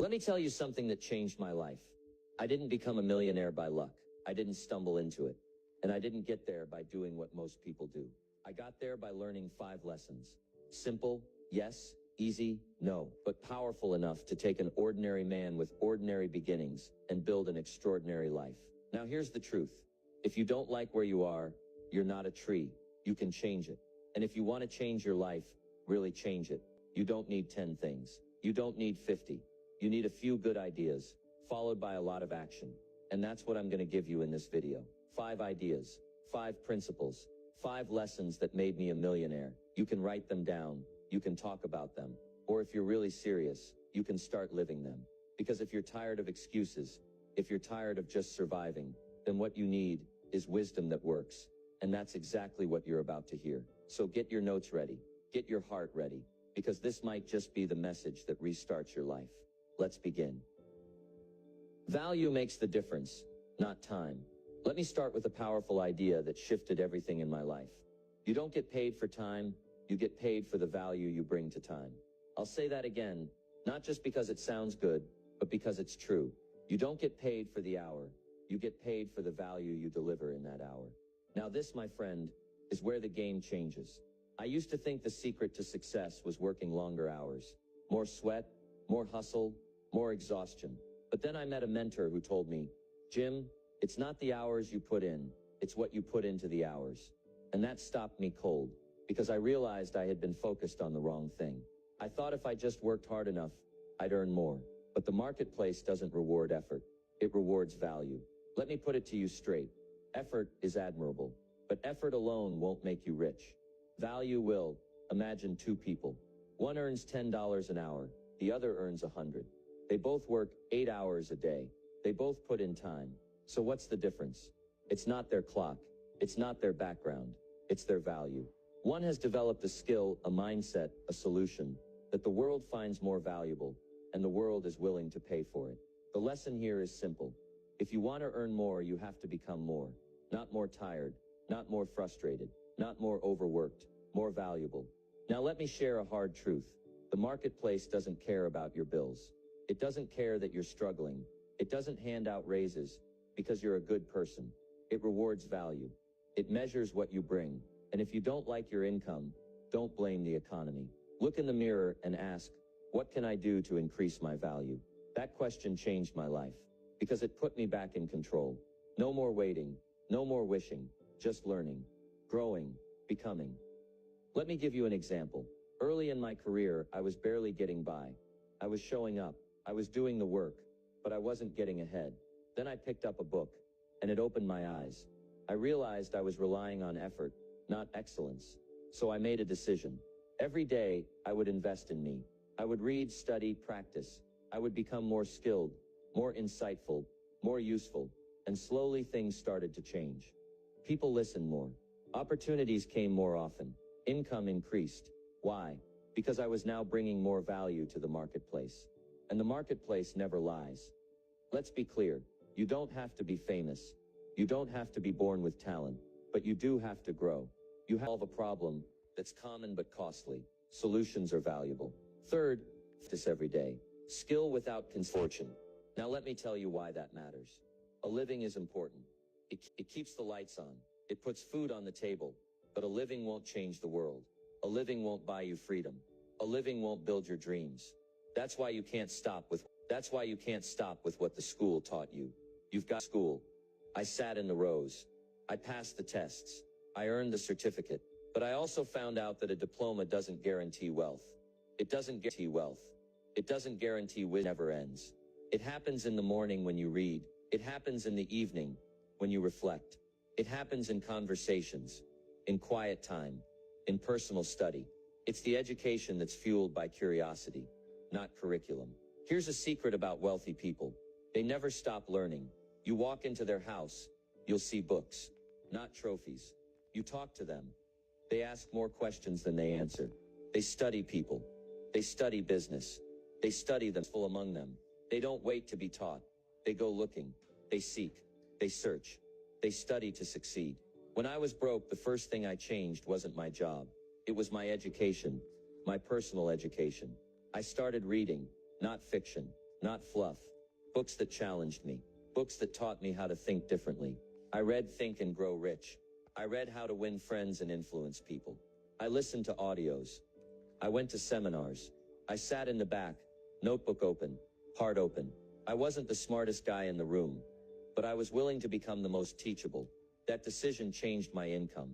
Let me tell you something that changed my life. I didn't become a millionaire by luck. I didn't stumble into it. And I didn't get there by doing what most people do. I got there by learning 5 lessons. Simple, yes. Easy, no. But powerful enough to take an ordinary man with ordinary beginnings and build an extraordinary life. Now here's the truth. If you don't like where you are, you're not a tree. You can change it. And if you want to change your life, really change it. You don't need 10 things. You don't need 50. You need a few good ideas, followed by a lot of action. And that's what I'm going to give you in this video. 5 ideas, 5 principles, 5 lessons that made me a millionaire. You can write them down. You can talk about them. Or if you're really serious, you can start living them. Because if you're tired of excuses, if you're tired of just surviving, then what you need is wisdom that works. And that's exactly what you're about to hear. So get your notes ready. Get your heart ready. Because this might just be the message that restarts your life. Let's begin. Value makes the difference, not time. Let me start with a powerful idea that shifted everything in my life. You don't get paid for time, you get paid for the value you bring to time. I'll say that again, not just because it sounds good, but because it's true. You don't get paid for the hour, you get paid for the value you deliver in that hour. Now this, my friend, is where the game changes. I used to think the secret to success was working longer hours. More sweat, more hustle, more exhaustion. But then I met a mentor who told me, Jim, it's not the hours you put in, it's what you put into the hours. And that stopped me cold, because I realized I had been focused on the wrong thing. I thought if I just worked hard enough, I'd earn more. But the marketplace doesn't reward effort, it rewards value. Let me put it to you straight. Effort is admirable, but effort alone won't make you rich. Value will. Imagine 2 people. One earns $10 an hour, the other earns 100. They both work 8 hours a day. They both put in time. So what's the difference? It's not their clock. It's not their background. It's their value. One has developed a skill, a mindset, a solution that the world finds more valuable, and the world is willing to pay for it. The lesson here is simple. If you want to earn more, you have to become more. Not more tired, not more frustrated, not more overworked, more valuable. Now let me share a hard truth. The marketplace doesn't care about your bills. It doesn't care that you're struggling. It doesn't hand out raises because you're a good person. It rewards value. It measures what you bring. And if you don't like your income, don't blame the economy. Look in the mirror and ask, what can I do to increase my value? That question changed my life because it put me back in control. No more waiting, no more wishing, just learning, growing, becoming. Let me give you an example. Early in my career, I was barely getting by. I was showing up. I was doing the work, but I wasn't getting ahead. Then I picked up a book, and it opened my eyes. I realized I was relying on effort, not excellence. So I made a decision. Every day, I would invest in me. I would read, study, practice. I would become more skilled, more insightful, more useful. And slowly things started to change. People listened more. Opportunities came more often. Income increased. Why? Because I was now bringing more value to the marketplace. And the marketplace never lies. Let's be clear. You don't have to be famous. You don't have to be born with talent. But you do have to grow. You have to solve a problem that's common but costly. Solutions are valuable. Third, this every day. Skill without fortune. Now let me tell you why that matters. A living is important. It keeps the lights on. It puts food on the table. But a living won't change the world. A living won't buy you freedom. A living won't build your dreams. That's why you can't stop with what the school taught you. You've got school. I sat in the rows. I passed the tests. I earned the certificate. But I also found out that a diploma doesn't guarantee wealth. It doesn't guarantee wealth. It doesn't guarantee wisdom never ends. It happens in the morning when you read. It happens in the evening when you reflect. It happens in conversations, in quiet time, in personal study. It's the education that's fueled by curiosity, not curriculum. Here's a secret about wealthy people. They never stop learning. You walk into their house, you'll see books, not trophies. You talk to them. They ask more questions than they answer. They study people. They study business. They study them full among them. They don't wait to be taught. They go looking. They seek. They search. They study to succeed. When I was broke, the first thing I changed wasn't my job. It was my education, my personal education. I started reading, not fiction, not fluff. Books that challenged me. Books that taught me how to think differently. I read Think and Grow Rich. I read How to Win Friends and Influence People. I listened to audios. I went to seminars. I sat in the back, notebook open, heart open. I wasn't the smartest guy in the room, but I was willing to become the most teachable. That decision changed my income,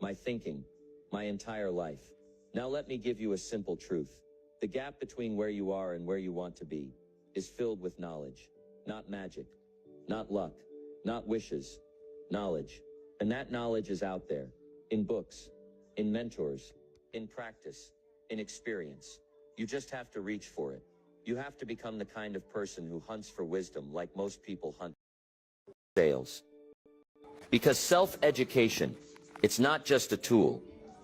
my thinking, my entire life. Now let me give you a simple truth. The gap between where you are and where you want to be is filled with knowledge, not magic, not luck, not wishes, knowledge. And that knowledge is out there, in books, in mentors, in practice, in experience. You just have to reach for it. You have to become the kind of person who hunts for wisdom like most people hunt sales. Because self-education, it's not just a tool,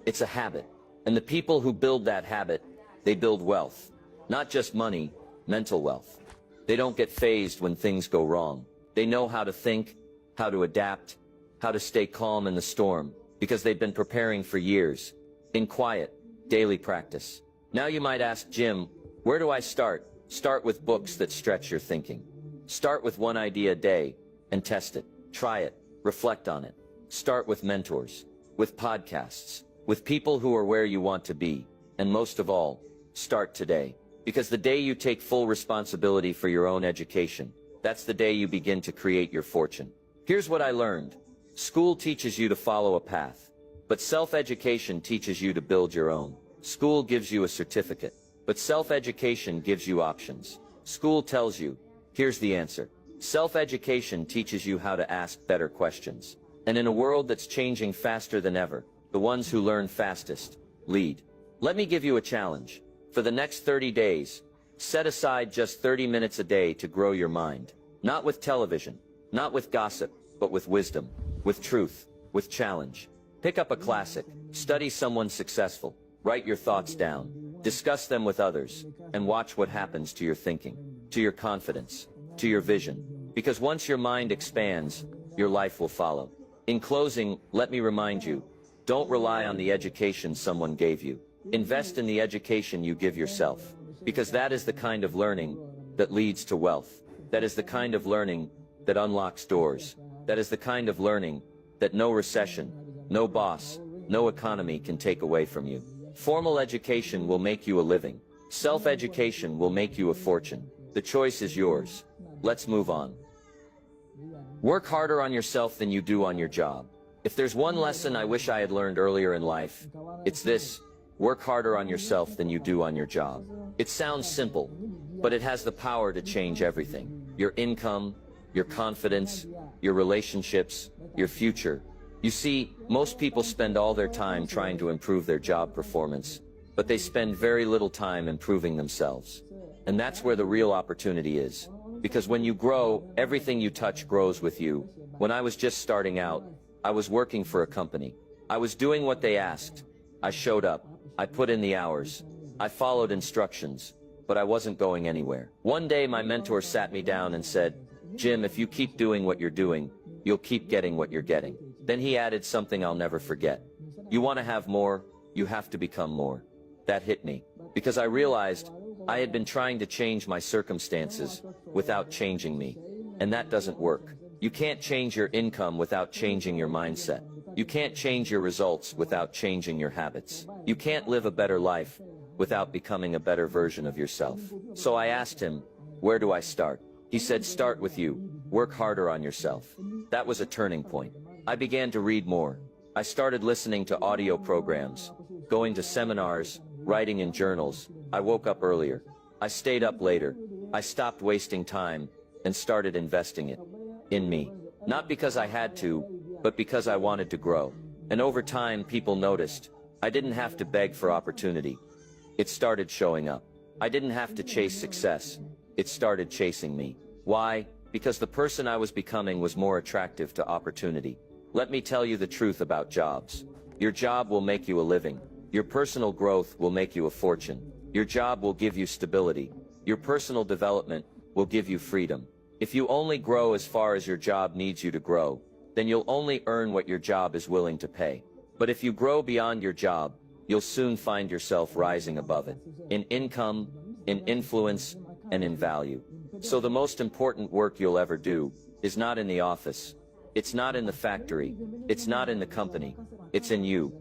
it's a habit. And the people who build that habit, they build wealth. Not just money, mental wealth. They don't get fazed when things go wrong. They know how to think, how to adapt, how to stay calm in the storm, because they've been preparing for years, in quiet, daily practice. Now you might ask, Jim, where do I start? Start with books that stretch your thinking. Start with one idea a day and test it. Try it. Reflect on it. Start with mentors, with podcasts, with people who are where you want to be. And most of all, start today. Because the day you take full responsibility for your own education, that's the day you begin to create your fortune. Here's what I learned. School teaches you to follow a path, but self-education teaches you to build your own. School gives you a certificate, but self-education gives you options. School tells you, here's the answer. Self-education teaches you how to ask better questions. And in a world that's changing faster than ever, the ones who learn fastest lead. Let me give you a challenge. For the next 30 days, set aside just 30 minutes a day to grow your mind. Not with television, not with gossip, but with wisdom, with truth, with challenge. Pick up a classic, study someone successful, write your thoughts down, discuss them with others, and watch what happens to your thinking, to your confidence, to your vision. Because once your mind expands, your life will follow. In closing, let me remind you, don't rely on the education someone gave you. Invest in the education you give yourself. Because that is the kind of learning that leads to wealth. That is the kind of learning that unlocks doors. That is the kind of learning that no recession, no boss, no economy can take away from you. Formal education will make you a living. Self-education will make you a fortune. The choice is yours. Let's move on. Work harder on yourself than you do on your job. If there's one lesson I wish I had learned earlier in life, it's this: work harder on yourself than you do on your job. It sounds simple, but it has the power to change everything. Your income, your confidence, your relationships, your future. You see, most people spend all their time trying to improve their job performance, but they spend very little time improving themselves. And that's where the real opportunity is. Because when you grow, everything you touch grows with you. When I was just starting out, I was working for a company. I was doing what they asked. I showed up. I put in the hours. I followed instructions, but I wasn't going anywhere. One day my mentor sat me down and said, Jim, if you keep doing what you're doing, you'll keep getting what you're getting. Then he added something I'll never forget. You want to have more, you have to become more. That hit me, because I realized I had been trying to change my circumstances without changing me. And that doesn't work. You can't change your income without changing your mindset. You can't change your results without changing your habits. You can't live a better life without becoming a better version of yourself. So I asked him, where do I start? He said, start with you. Work harder on yourself. That was a turning point. I began to read more. I started listening to audio programs, going to seminars, writing in journals. I woke up earlier. I stayed up later. I stopped wasting time and started investing it in me. Not because I had to, but because I wanted to grow. And over time, people noticed. I didn't have to beg for opportunity. It started showing up. I didn't have to chase success. It started chasing me. Why? Because the person I was becoming was more attractive to opportunity. Let me tell you the truth about jobs. Your job will make you a living. Your personal growth will make you a fortune. Your job will give you stability. Your personal development will give you freedom. If you only grow as far as your job needs you to grow, then you'll only earn what your job is willing to pay. But if you grow beyond your job, you'll soon find yourself rising above it. In income, in influence, and in value. So the most important work you'll ever do is not in the office. It's not in the factory. It's not in the company. It's in you.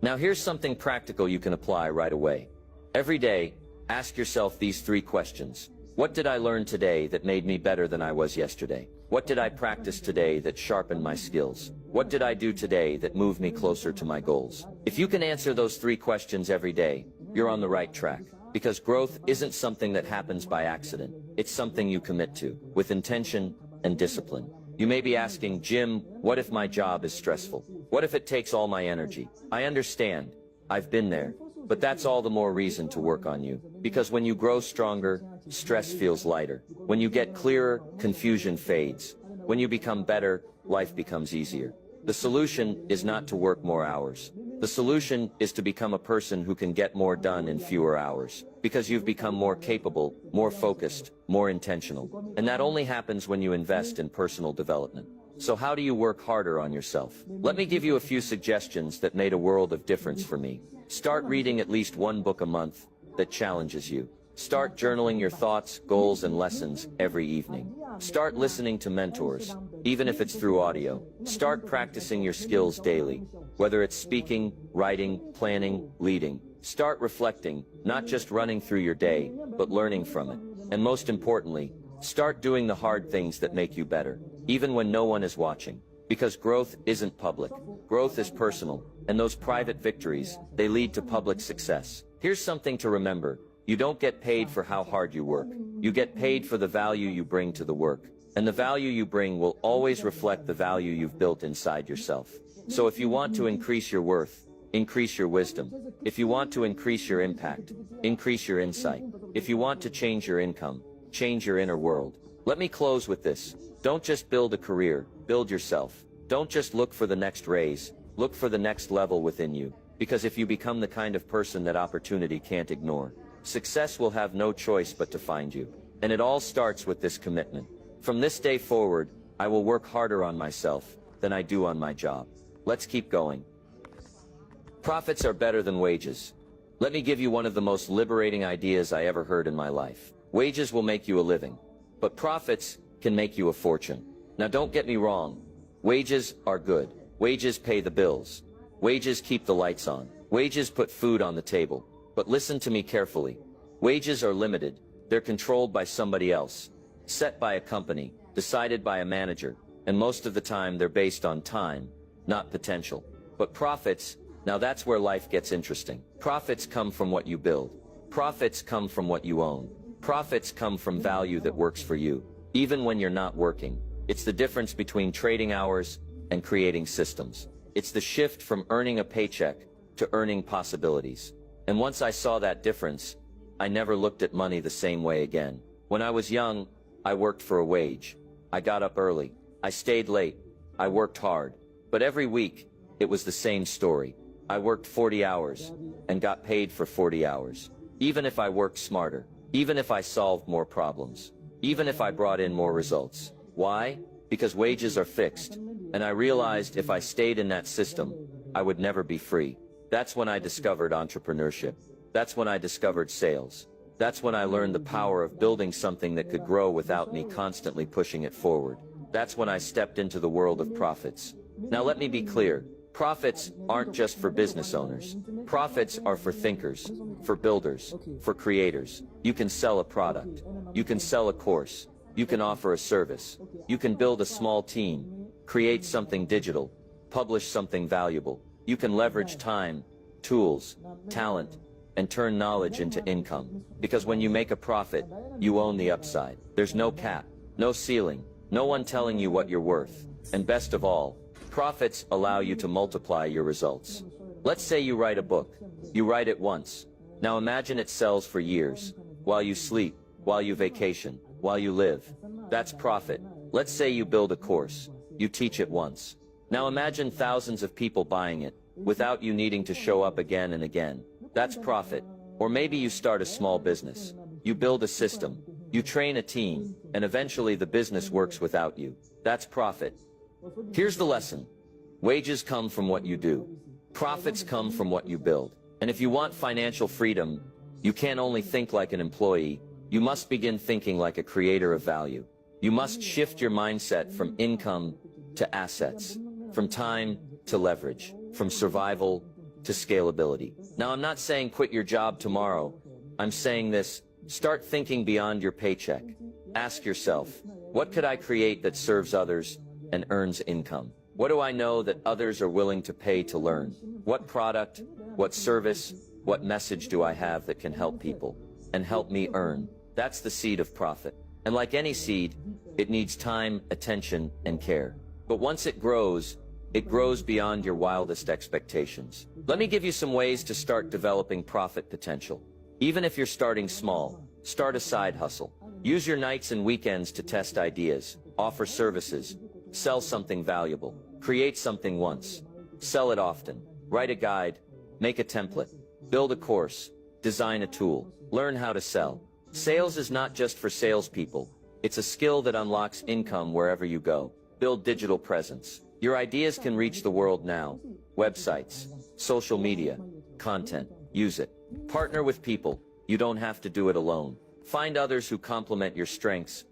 Now here's something practical you can apply right away. Every day, ask yourself these 3 questions. What did I learn today that made me better than I was yesterday? What did I practice today that sharpened my skills? What did I do today that moved me closer to my goals? If you can answer those 3 questions every day, you're on the right track. Because growth isn't something that happens by accident. It's something you commit to, with intention and discipline. You may be asking, Jim, what if my job is stressful? What if it takes all my energy? I understand. I've been there. But that's all the more reason to work on you. Because when you grow stronger, stress feels lighter. When you get clearer, confusion fades. When you become better, life becomes easier. The solution is not to work more hours. The solution is to become a person who can get more done in fewer hours. Because you've become more capable, more focused, more intentional. And that only happens when you invest in personal development. So how do you work harder on yourself? Let me give you a few suggestions that made a world of difference for me. Start reading at least 1 book a month that challenges you. Start journaling your thoughts, goals, and lessons every evening. Start listening to mentors, even if it's through audio. Start practicing your skills daily, whether it's speaking, writing, planning, leading. Start reflecting, not just running through your day, but learning from it. And most importantly, start doing the hard things that make you better, even when no one is watching. Because growth isn't public. Growth is personal, and those private victories, they lead to public success. Here's something to remember. You don't get paid for how hard you work. You get paid for the value you bring to the work. And the value you bring will always reflect the value you've built inside yourself. So if you want to increase your worth, increase your wisdom. If you want to increase your impact, increase your insight. If you want to change your income, change your inner world. Let me close with this. Don't just build a career, build yourself. Don't just look for the next raise, look for the next level within you. Because if you become the kind of person that opportunity can't ignore, success will have no choice but to find you. And it all starts with this commitment. From this day forward, I will work harder on myself than I do on my job. Let's keep going. Profits are better than wages. Let me give you one of the most liberating ideas I ever heard in my life. Wages will make you a living, but profits can make you a fortune. Now don't get me wrong. Wages are good. Wages pay the bills. Wages keep the lights on. Wages put food on the table. But listen to me carefully. Wages are limited. They're controlled by somebody else, set by a company, decided by a manager, and most of the time they're based on time, not potential. But profits, now that's where life gets interesting. Profits come from what you build. Profits come from what you own. Profits come from value that works for you, even when you're not working. It's the difference between trading hours and creating systems. It's the shift from earning a paycheck to earning possibilities. And once I saw that difference, I never looked at money the same way again. When I was young, I worked for a wage. I got up early. I stayed late. I worked hard. But every week, it was the same story. I worked 40 hours and got paid for 40 hours. Even if I worked smarter, even if I solved more problems, even if I brought in more results. Why? Because wages are fixed. And I realized if I stayed in that system, I would never be free. That's when I discovered entrepreneurship. That's when I discovered sales. That's when I learned the power of building something that could grow without me constantly pushing it forward. That's when I stepped into the world of profits. Now let me be clear. Profits aren't just for business owners. Profits are for thinkers, for builders, for creators. You can sell a product. You can sell a course. You can offer a service. You can build a small team, create something digital, publish something valuable. You can leverage time, tools, talent, and turn knowledge into income. Because when you make a profit, you own the upside. There's no cap, no ceiling, no one telling you what you're worth. And best of all, profits allow you to multiply your results. Let's say you write a book. You write it once. Now imagine it sells for years, while you sleep, while you vacation, while you live. That's profit. Let's say you build a course. You teach it once. Now imagine thousands of people buying it, without you needing to show up again and again. That's profit. Or maybe you start a small business. You build a system. You train a team, and eventually the business works without you. That's profit. Here's the lesson. Wages come from what you do. Profits come from what you build. And if you want financial freedom, you can't only think like an employee, You must begin thinking like a creator of value. You must shift your mindset from income to assets, from time to leverage, from survival to scalability. Now, I'm not saying quit your job tomorrow. I'm saying this: start thinking beyond your paycheck. Ask yourself, what could I create that serves others and earns income? What do I know that others are willing to pay to learn? What product, what service, what message do I have that can help people and help me earn? That's the seed of profit. And like any seed, it needs time, attention, and care. But once it grows beyond your wildest expectations. Let me give you some ways to start developing profit potential. Even if you're starting small, start a side hustle. Use your nights and weekends to test ideas, offer services, sell something valuable, create something once, sell it often, write a guide, make a template, build a course, design a tool, learn how to sell. Sales is not just for salespeople. It's a skill that unlocks income wherever you go. Build digital presence. Your ideas can reach the world now. Websites, social media, content. Use it. Partner with people. You don't have to do it alone. Find others who complement your strengths.